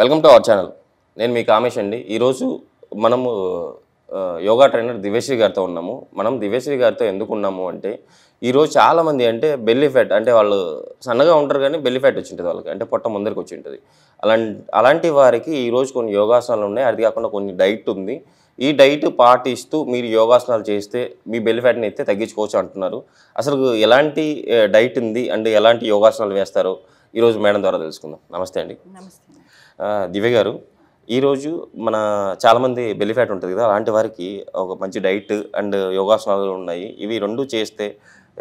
Welcome to our channel. నేను మీ కామేష్ అండి. ఈరోజు మనము యోగా ట్రైనర్ దివ్యశ్రీ గారితో ఉన్నాము. మనం దివ్యశ్రీ గారితో ఎందుకు ఉన్నాము అంటే, ఈరోజు చాలామంది అంటే బెల్లీ ఫ్యాట్ అంటే వాళ్ళు సన్నగా ఉంటారు కానీ బెల్లీ ఫ్యాట్ వచ్చి ఉంటుంది వాళ్ళకి, అంటే పొట్ట ముందరికి వచ్చి ఉంటుంది. అలాంటి వారికి ఈరోజు కొన్ని యోగాసనాలు ఉన్నాయి. అది కాకుండా కొన్ని డైట్ ఉంది. ఈ డైట్ పాటిస్తూ మీరు యోగాసనాలు చేస్తే మీ బెల్లీ ఫ్యాట్ని అయితే తగ్గించుకోవచ్చు అంటున్నారు. అసలు ఎలాంటి డైట్ ఉంది అండ్ ఎలాంటి యోగాసనాలు వేస్తారో ఈరోజు మేడం ద్వారా తెలుసుకుందాం. నమస్తే అండి. నమస్తే. దివ్య గారు, ఈరోజు మన చాలామంది బెల్లీ ఫ్యాట్ ఉంటుంది కదా, అలాంటి వారికి ఒక మంచి డైట్ అండ్ యోగాసనాలు ఉన్నాయి. ఇవి రెండు చేస్తే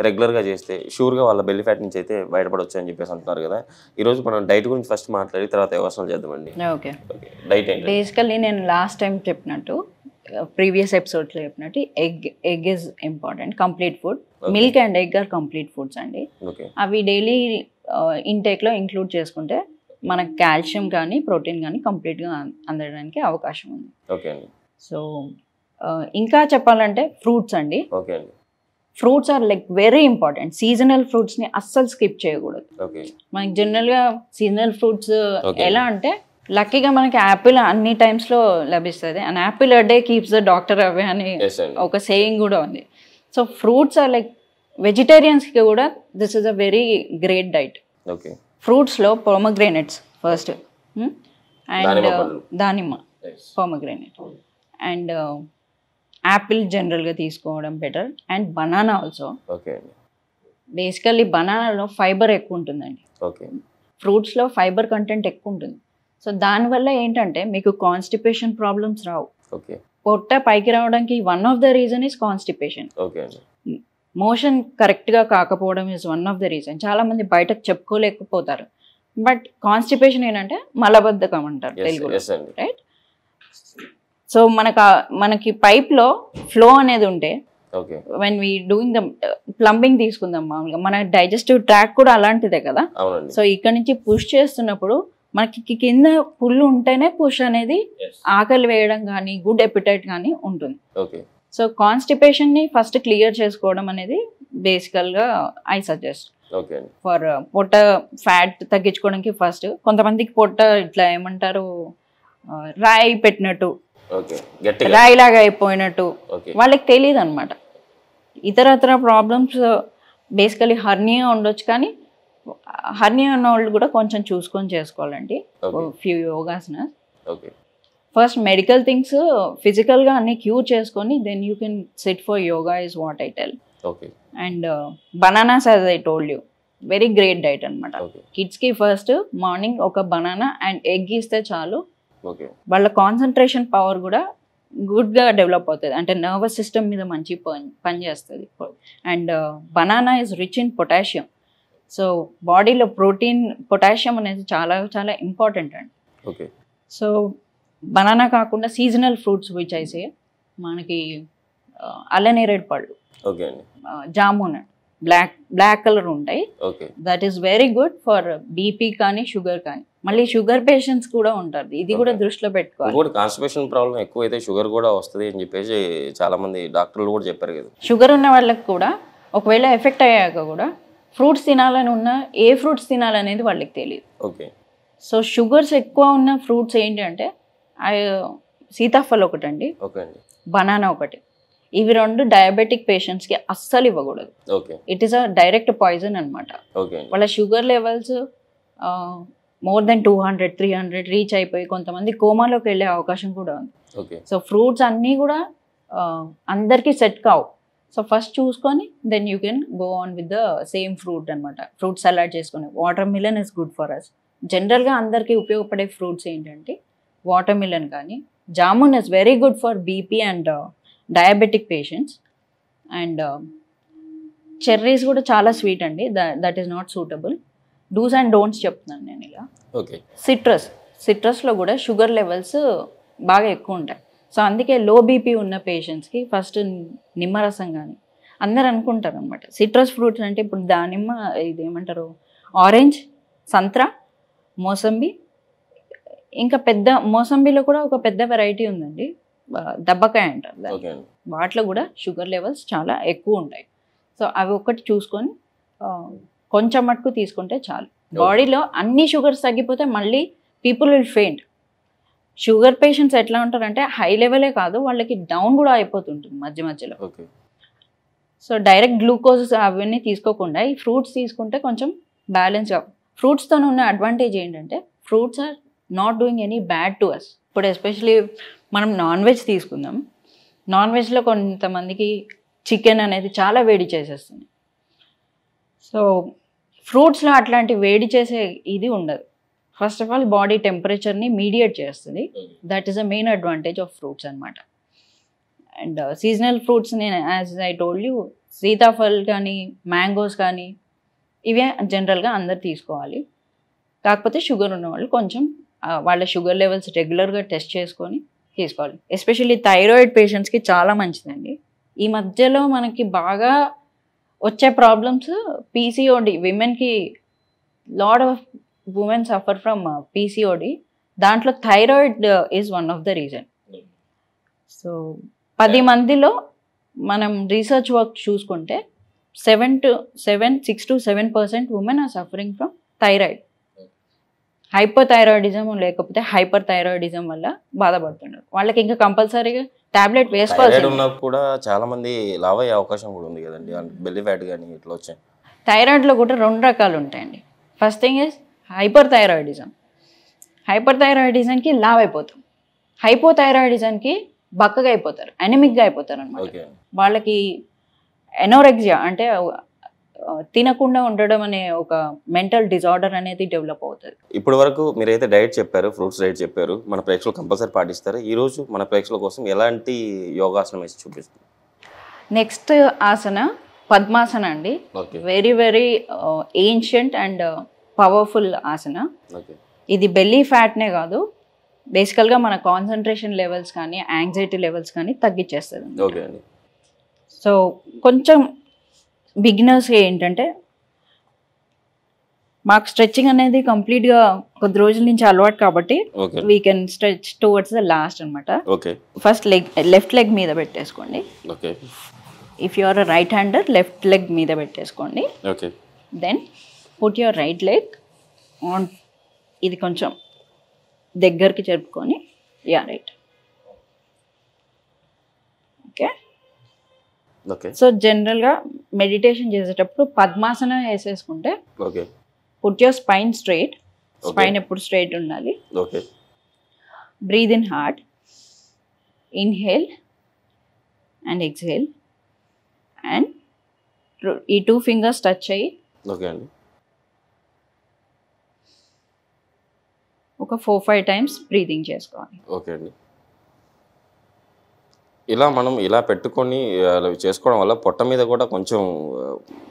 రెగ్యులర్గా చేస్తే షూర్గా వాళ్ళ బెల్లీ ఫ్యాట్ నుంచి అయితే బయటపడవచ్చు అని చెప్పేసి అంటున్నారు కదా. ఈరోజు మనం డైట్ గురించి ఫస్ట్ మాట్లాడి తర్వాత యోగాసనాలు చేద్దామండి. ఓకే. డైట్ ఏంటి? బేసికల్లీ నేను లాస్ట్ టైం చెప్పినట్టు, ప్రీవియస్ ఎపిసోడ్స్లో చెప్పినట్టు egg is important. Complete food, milk and egg or complete foods అండి. ఓకే. అవి డైలీ ఇంటేక్లో ఇంక్లూడ్ చేసుకుంటే మనకు కాల్షియం కానీ ప్రోటీన్ కానీ కంప్లీట్గా అందడానికి అవకాశం ఉంది. ఓకే అండి. సో ఇంకా చెప్పాలంటే ఫ్రూట్స్ అండి. ఓకే అండి. Fruits are like very important. Seasonal ఫ్రూట్స్ని అస్సలు స్కిప్ చేయకూడదు. ఓకే. మనకి జనరల్గా సీజనల్ ఫ్రూట్స్ ఎలా అంటే, లక్కీగా మనకి యాపిల్ అన్ని టైమ్స్లో లభిస్తుంది. And apple a day keeps the doctor away అని ఒక సేయింగ్ కూడా ఉంది. సో ఫ్రూట్స్ ఆర్ లైక్ వెజిటేరియన్స్కి కూడా this is a very great diet. Okay. ఫ్రూట్స్లో పొమగ్రేనేట్స్ ఫస్ట్, అండ్ దానిమ్మ, పొమగ్రేనేట్ అండ్ యాపిల్ జనరల్గా తీసుకోవడం better. And banana also. Okay. Basically బనానాలో ఫైబర్ ఎక్కువ ఉంటుందండి. ఓకే. ఫ్రూట్స్లో ఫైబర్ కంటెంట్ ఎక్కువ ఉంటుంది. సో దానివల్ల ఏంటంటే మీకు కాన్స్టిపేషన్ ప్రాబ్లమ్స్ రావు. ఓకే. పొట్ట పైకి రావడానికి one of the reason is constipation. Okay అండి. మోషన్ కరెక్ట్గా కాకపోవడం is one of the reason. చాలామంది బయటకు చెప్పుకోలేకపోతారు. బట్ కాన్స్టిపేషన్ ఏంటంటే మలబద్ధకం అంటారు తెలుగులో, రైట్? సో మనకి పైప్లో ఫ్లో అనేది ఉంటే, when we doing the plumbing తీసుకుందాం మామూలుగా, మన డైజెస్టివ్ ట్రాక్ కూడా అలాంటిదే కదా. సో ఇక్కడ నుంచి పుష్ చేస్తున్నప్పుడు మనకి కింద పుల్లు ఉంటేనే పుష్ అనేది ఆకలి వేయడం కానీ గుడ్ ఎపిటైట్ కానీ ఉంటుంది. సో కాన్స్టిపేషన్ని ఫస్ట్ క్లియర్ చేసుకోవడం అనేది బేసికల్గా ఐ సజెస్ట్ ఫర్ పొట్ట ఫ్యాట్ తగ్గించుకోవడానికి. ఫస్ట్ కొంతమందికి పొట్ట ఇట్లా ఏమంటారు, రాయి పెట్టినట్టు, రాయిలాగా అయిపోయినట్టు, వాళ్ళకి తెలియదు అనమాట. ఇతరత్ర ప్రాబ్లమ్స్ బేసికలీ హర్నియా ఉండొచ్చు, కానీ హర్నియా ఉన్న వాళ్ళు కూడా కొంచెం చూసుకొని చేసుకోవాలండి few yogasanas. First medical things ఫిజికల్గా అన్ని క్యూర్ చేసుకొని then you can sit for yoga is what I tell. And bananas as I told you, very great diet అనమాట. కిడ్స్కి ఫస్ట్ మార్నింగ్ ఒక బనానా అండ్ ఎగ్ ఇస్తే చాలు, వాళ్ళ కాన్సన్ట్రేషన్ పవర్ కూడా గుడ్గా డెవలప్ అవుతుంది. అంటే నర్వస్ సిస్టమ్ మీద మంచి పనిచేస్తుంది. And banana is rich in potassium. So బాడీలో ప్రోటీన్, పొటాషియం అనేది చాలా చాలా ఇంపార్టెంట్ అండి. సో బనానా కాకుండా సీజనల్ ఫ్రూట్స్ విచ్ అయితే మనకి అల్లనేరేడు పళ్ళు, జామున్, బ్లాక్ కలర్ ఉంటాయి. That is very good for BP కానీ షుగర్ కానీ. మళ్ళీ షుగర్ పేషెంట్స్ కూడా ఉంటారు, ఇది కూడా దృష్టిలో పెట్టుకోవాలి. కాన్స్టిపేషన్ ప్రాబ్లం ఎక్కువైతే షుగర్ కూడా వస్తుంది అని చెప్పేసి చాలా మంది డాక్టర్లు కూడా చెప్పారు కదా. షుగర్ ఉన్న వాళ్ళకి కూడా ఒకవేళ ఎఫెక్ట్ అయ్యాక కూడా ఫ్రూట్స్ తినాలని ఉన్నా ఏ ఫ్రూట్స్ తినాలనేది వాళ్ళకి తెలియదు. సో షుగర్స్ ఎక్కువ ఉన్న ఫ్రూట్స్ ఏంటంటే సీతాఫలం ఒకటండి, బనానా ఒకటి. ఇవి రెండు డయాబెటిక్ పేషెంట్స్కి అస్సలు ఇవ్వకూడదు. It is a direct poison అనమాట. వాళ్ళ sugar levels more than 200, 300 reach అయిపోయి కొంతమంది కోమాలోకి వెళ్ళే అవకాశం కూడా ఉంది. సో ఫ్రూట్స్ అన్నీ కూడా అందరికీ సెట్ కావు. సో ఫస్ట్ చూసుకొని then you can go on with the same fruit అనమాట. ఫ్రూట్ సలాడ్ చేసుకొని, watermelon is good for us. జనరల్గా అందరికీ ఉపయోగపడే ఫ్రూట్స్ ఏంటంటే వాటర్ మిలన్ కానీ, jamun is very good for BP and diabetic patients. And cherries కూడా చాలా స్వీట్ అండి, that is not suitable. Do's and don'ts చెప్తున్నాను నేను ఇలా. సిట్రస్లో కూడా షుగర్ లెవెల్స్ బాగా ఎక్కువ ఉంటాయి. సో అందుకే లో బీపీ ఉన్న పేషెంట్స్కి ఫస్ట్ నిమ్మరసం కానీ, అందరు అనుకుంటారు అనమాట సిట్రస్ ఫ్రూట్స్ అంటే ఇప్పుడు దానిమ్మ, ఇది ఏమంటారు, ఆరెంజ్, సంత్రా, మోసంబి, ఇంకా పెద్ద మోసంబిలో కూడా ఒక పెద్ద వెరైటీ ఉందండి, దబ్బకాయ అంటారు. వాటిలో కూడా షుగర్ లెవెల్స్ చాలా ఎక్కువ ఉంటాయి. సో అవి ఒకటి చూసుకొని కొంచెం మటుకు తీసుకుంటే చాలు. బాడీలో అన్ని షుగర్స్ తగ్గిపోతే మళ్ళీ people will faint. Sugar patients ఎట్లా ఉంటారంటే హై లెవెలే కాదు, వాళ్ళకి డౌన్ కూడా అయిపోతుంటుంది మధ్య మధ్యలో. ఓకే. సో డైరెక్ట్ గ్లూకోజ్ అవన్నీ తీసుకోకుండా ఈ ఫ్రూట్స్ తీసుకుంటే కొంచెం బ్యాలెన్స్గా. ఫ్రూట్స్తో ఉన్న అడ్వాంటేజ్ ఏంటంటే fruits are not doing any bad to us. ఇప్పుడు ఎస్పెషలీ మనం నాన్ వెజ్ తీసుకుందాం. నాన్ వెజ్లో కొంతమందికి చికెన్ అనేది చాలా వేడి చేసేస్తుంది. సో ఫ్రూట్స్లో అట్లాంటి వేడి చేసే ఇది ఉండదు. ఫస్ట్ ఆఫ్ ఆల్ బాడీ టెంపరేచర్ని మీడియేట్ చేస్తుంది. That is the main advantage of fruits అనమాట. అండ్ సీజనల్ ఫ్రూట్స్ నేను యాజ్ ఐ టోల్డ్ యూ, సీతాఫల్ కానీ మ్యాంగోస్ కానీ ఇవే జనరల్గా అందరు తీసుకోవాలి. కాకపోతే షుగర్ ఉన్నవాళ్ళు కొంచెం వాళ్ళ షుగర్ లెవెల్స్ రెగ్యులర్గా టెస్ట్ చేసుకొని తీసుకోవాలి. ఎస్పెషల్లీ థైరాయిడ్ పేషెంట్స్కి చాలా మంచిదండి. ఈ మధ్యలో మనకి బాగా వచ్చే ప్రాబ్లమ్స్ పీసీఓడి. విమెన్కి lot of women suffer from PCOD. దాంట్లో thyroid is one of the reason. So 10 మందిలో మనం రీసెర్చ్ వర్క్ చూసుకుంటే 6 to 7% women are suffering from thyroid. Hyperthyroidism లేకపోతే హైపర్ థైరాయిడిజం వల్ల బాధపడుతున్నారు. వాళ్ళకి ఇంకా కంపల్సరీగా టాబ్లెట్ వేసుకోవాల్సి కూడా చాలా మంది లావ్ అయ్యే అవకాశం కూడా ఉంది కదండి, బెల్లీ ఫ్యాట్ కానీ ఇట్లా వచ్చాయి. థైరాయిడ్లో కూడా 2 రకాలు ఉంటాయండి. First thing is hyperthyroidism. హైపర్ థైరాయిడిజంకి లావ్ అయిపోతాం, హైపోథైరాయిడిజంకి బక్కగా అయిపోతారు, అనెమిక్గా అయిపోతారు అనమాట. వాళ్ళకి ఎనోరెక్సియా అంటే తినకుండా ఉండడం అనే ఒక మెంటల్ డిజార్డర్ అనేది డెవలప్ అవుతుంది. ఇప్పటి వరకు మీరైతే డైట్ చెప్పారు, ఫ్రూట్స్ డైట్ చెప్పారు, మన ప్రేక్షకులు కంపల్సరీ పాటిస్తారు. ఈరోజు మన ప్రేక్షకుల కోసం ఎలాంటి యోగాసనం వేసి చూపిస్తుంది? నెక్స్ట్ ఆసన పద్మాసన అండి. Very very ancient and powerful asana. ఇది బెల్లీ ఫ్యాట్నే కాదు, బేసికల్గా మన కాన్సన్ట్రేషన్ లెవెల్స్ కానీ యాంగ్జైటీ లెవెల్స్ కానీ తగ్గించేస్తుంది. ఓకే అండి. సో కొంచెం బిగినర్స్ ఏంటంటే మాకు స్ట్రెచ్చింగ్ అనేది కంప్లీట్గా కొద్ది రోజుల నుంచి అలవాటు కాబట్టి we can stretch towards the last అనమాట. ఫస్ట్ లెఫ్ట్ లెగ్ మీద పెట్టేసుకోండి. If you are right hander left leg మీద పెట్టేసుకోండి. Then put your right leg on, ఇది కొంచెం దగ్గరికి జరుపుకొని, యా రైట్. ఓకే. సో జనరల్గా మెడిటేషన్ చేసేటప్పుడు పద్మాసనం వేసేసుకుంటే put your spine straight. Spine ఎప్పుడు స్ట్రైట్ ఉండాలి. Breathe in hard, inhale and exhale, and ఈ 2 ఫింగర్స్ టచ్ అయ్యి ఒక 4-5 టైమ్స్ బ్రీదింగ్ చేసుకోవాలి. ఓకే అండి. ఇలా మనం ఇలా పెట్టుకొని చేసుకోవడం వల్ల పొట్ట మీద కూడా కొంచెం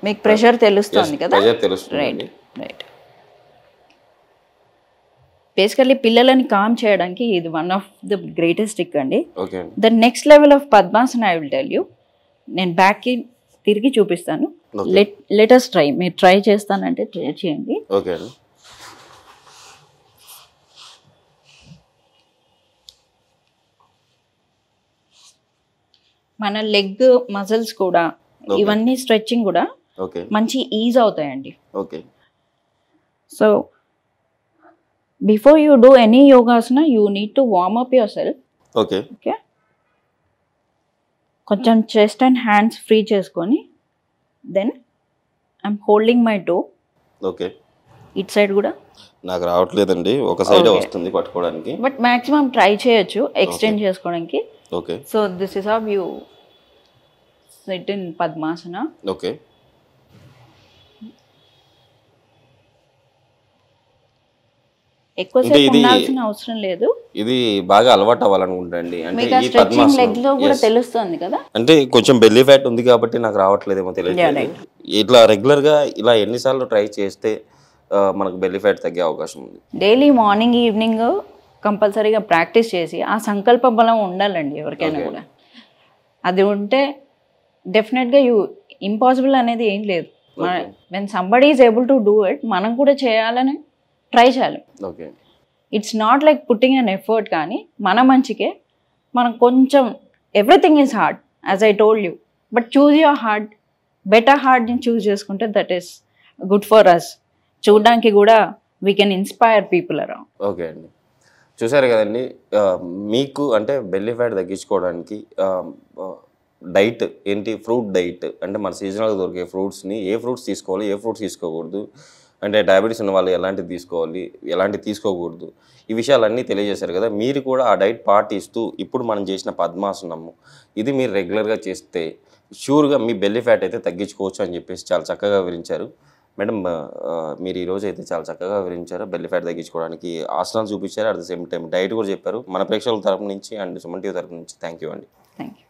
మీకు ప్రెషర్ తెలుస్తుంది కదా. Right right. బేసికల్లీ పిల్లలని కామ్ చేయడానికి ఇది one of the greatest trick అండి. The next level of Padmasana I will tell you. నేను బ్యాక్కి తిరిగి చూపిస్తాను. Let us try. మీరు ట్రై చేస్తానంటే ట్రై చేయండి. ఓకే. మన లెగ్ మజిల్స్ కూడా ఇవన్నీ స్ట్రెచ్చింగ్ కూడా మంచి ఈజ్ అవుతాయండి. So before you do any yogasana you need to warm up yourself. Okay. కొంచెం చెస్ట్ అండ్ హ్యాండ్స్ ఫ్రీ చేసుకొని, then I'm holding my toe. Okay. It side కూడా నాకు రావట్లేదండి, ఒక సైడ్ వస్తుంది పట్టుకోవడానికి, బట్ మాక్సిమం ట్రై చేయొచ్చు ఎక్స్టెండ్ చేసుకోవడానికి. Okay. So this is how you sit in padmasana. Okay. ఎక్కువసేపు ఉండాల్సిన అవసరం లేదు. ఇది బాగా అలవాటు అవ్వాలనుకుంటాండి. అంటే ఈ స్ట్రెచింగ్ లెగ్ లో కూడా తెలుస్తుంది కదా. అంటే కొంచెం బెల్లీ ఫ్యాట్ ఉంది కాబట్టి నాకు రావట్లేదేమో తెలియదు. ఇట్లా రెగ్యులర్ గా ఇలా ఎన్నిసార్లు ట్రై చేస్తే మనకు బెల్లీ ఫ్యాట్ తగ్గే అవకాశం ఉంది? డైలీ మార్నింగ్ ఈవినింగ్ కంపల్సరీగా ప్రాక్టీస్ చేసి ఆ సంకల్ప బలం ఉండాలండి ఎవరికైనా కూడా. అది ఉంటే డెఫినెట్గా ఇంపాసిబుల్ అనేది ఏం లేదు. When somebody is able to do it, మనం కూడా చేయాలని ట్రై చేయాలి. It's not like putting an effort, కానీ మన మంచికే. మనం కొంచెం everything is hard as I told you, but choose your hard, better హార్డ్ని చూజ్ చేసుకుంటే that is good for us. చూడడానికి కూడా we can inspire people around. Okay అండి, చూసారు కదండి. మీకు అంటే బెల్లీ ఫ్యాట్ తగ్గించుకోవడానికి డైట్ ఏంటి, ఫ్రూట్ డైట్ అంటే మన సీజనల్గా దొరికే ఫ్రూట్స్ని ఏ ఫ్రూట్స్ తీసుకోవాలి, ఏ ఫ్రూట్స్ తీసుకోకూడదు, అంటే డయాబెటీస్ ఉన్న వాళ్ళు ఎలాంటివి తీసుకోవాలి, ఎలాంటివి తీసుకోకూడదు, ఈ విషయాలన్నీ తెలియజేశారు కదా. మీరు కూడా ఆ డైట్ పాటిస్తూ ఇప్పుడు మనం చేసిన పద్మాసనము ఇది మీరు రెగ్యులర్గా చేస్తే షూర్గా మీ బెల్లీ ఫ్యాట్ అయితే తగ్గించుకోవచ్చు అని చెప్పేసి చాలా చక్కగా వివరించారు మేడం. మీరు ఈరోజు అయితే చాలా చక్కగా వివరించారు. బెల్లీ ఫ్యాట్ తగ్గించుకోవడానికి ఆసనాలు చూపించారు, at the same time diet కూడా చెప్పారు. మన ప్రేక్షకుల తరపు నుంచి అండ్ సుమన్ టీవీ తరపు నుంచి థ్యాంక్ యూ అండి. Thank you.